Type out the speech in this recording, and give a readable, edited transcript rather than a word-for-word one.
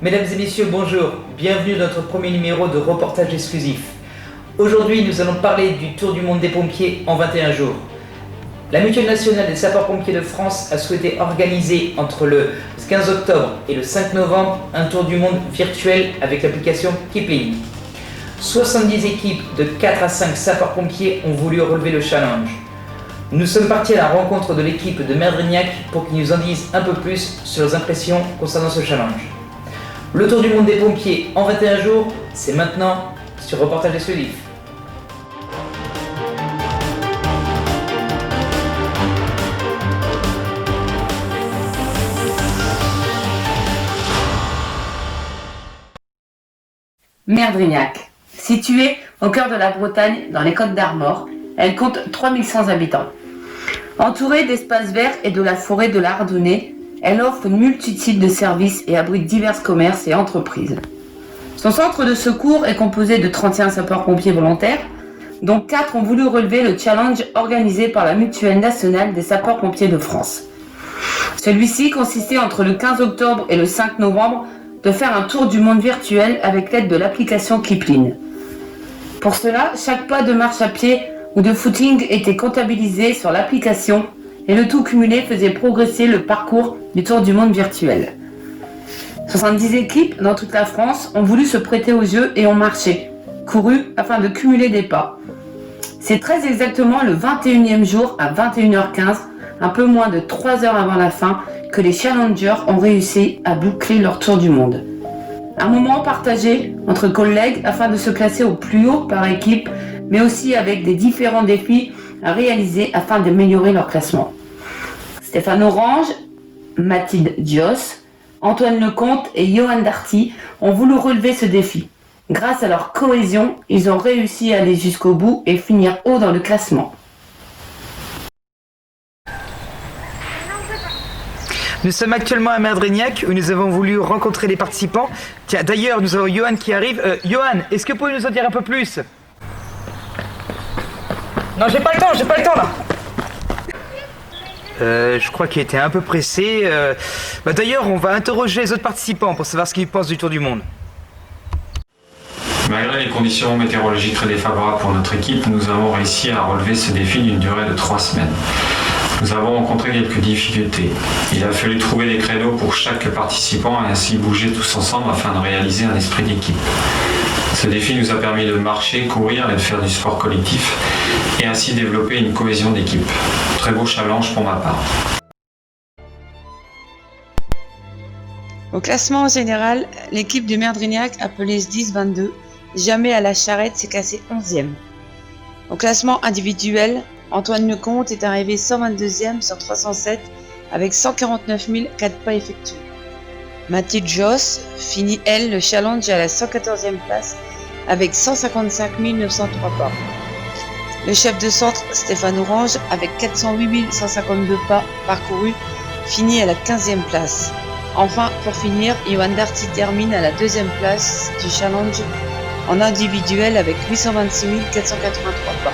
Mesdames et messieurs, bonjour. Bienvenue dans notre premier numéro de reportage exclusif. Aujourd'hui, nous allons parler du Tour du monde des pompiers en 21 jours. La Mutuelle nationale des sapeurs-pompiers de France a souhaité organiser entre le 15 octobre et le 5 novembre un Tour du monde virtuel avec l'application Keeping. 70 équipes de 4 à 5 sapeurs-pompiers ont voulu relever le challenge. Nous sommes partis à la rencontre de l'équipe de Merdrignac pour qu'ils nous en disent un peu plus sur leurs impressions concernant ce challenge. Le Tour du monde des pompiers en 21 jours, c'est maintenant sur Reportage exclusif. Merdrignac. Située au cœur de la Bretagne, dans les Côtes d'Armor, elle compte 3100 habitants. Entourée d'espaces verts et de la forêt de la Ardennais, elle offre une multitude de services et abrite divers commerces et entreprises. Son centre de secours est composé de 31 sapeurs-pompiers volontaires, dont 4 ont voulu relever le challenge organisé par la Mutuelle nationale des sapeurs-pompiers de France. Celui-ci consistait entre le 15 octobre et le 5 novembre de faire un tour du monde virtuel avec l'aide de l'application Keeping. Pour cela, chaque pas de marche à pied ou de footing était comptabilisé sur l'application et le tout cumulé faisait progresser le parcours du Tour du monde virtuel. 70 équipes dans toute la France ont voulu se prêter au jeu et ont marché, couru afin de cumuler des pas. C'est très exactement le 21e jour à 21h15, un peu moins de 3 heures avant la fin, que les challengers ont réussi à boucler leur Tour du monde. Un moment partagé entre collègues afin de se classer au plus haut par équipe, mais aussi avec des différents défis à réaliser afin d'améliorer leur classement. Stéphane Orange, Mathilde Dios, Antoine Lecomte et Johan Darty ont voulu relever ce défi. Grâce à leur cohésion, ils ont réussi à aller jusqu'au bout et finir haut dans le classement. Nous sommes actuellement à Merdrignac où nous avons voulu rencontrer les participants. Tiens, d'ailleurs, nous avons Johan qui arrive. Johan, est-ce que vous pouvez nous en dire un peu plus? Non, j'ai pas le temps là. Je crois qu'il était un peu pressé. D'ailleurs, on va interroger les autres participants pour savoir ce qu'ils pensent du Tour du monde. Malgré les conditions météorologiques très défavorables pour notre équipe, nous avons réussi à relever ce défi d'une durée de 3 semaines. Nous avons rencontré quelques difficultés. Il a fallu trouver des créneaux pour chaque participant et ainsi bouger tous ensemble afin de réaliser un esprit d'équipe. Ce défi nous a permis de marcher, courir et de faire du sport collectif et ainsi développer une cohésion d'équipe. Très beau challenge pour ma part. Au classement général, l'équipe du Merdrignac, appelée SDIS-22, jamais à la charrette, s'est classée 11e. Au classement individuel, Antoine Lecomte est arrivé 122e sur 307 avec 149 004 pas effectués. Mathilde Joss finit, elle, le challenge à la 114e place avec 155 903 pas. Le chef de centre, Stéphane Orange, avec 408 152 pas parcourus, finit à la 15e place. Enfin, pour finir, Johan Darty termine à la 2e place du challenge en individuel avec 826 483 pas.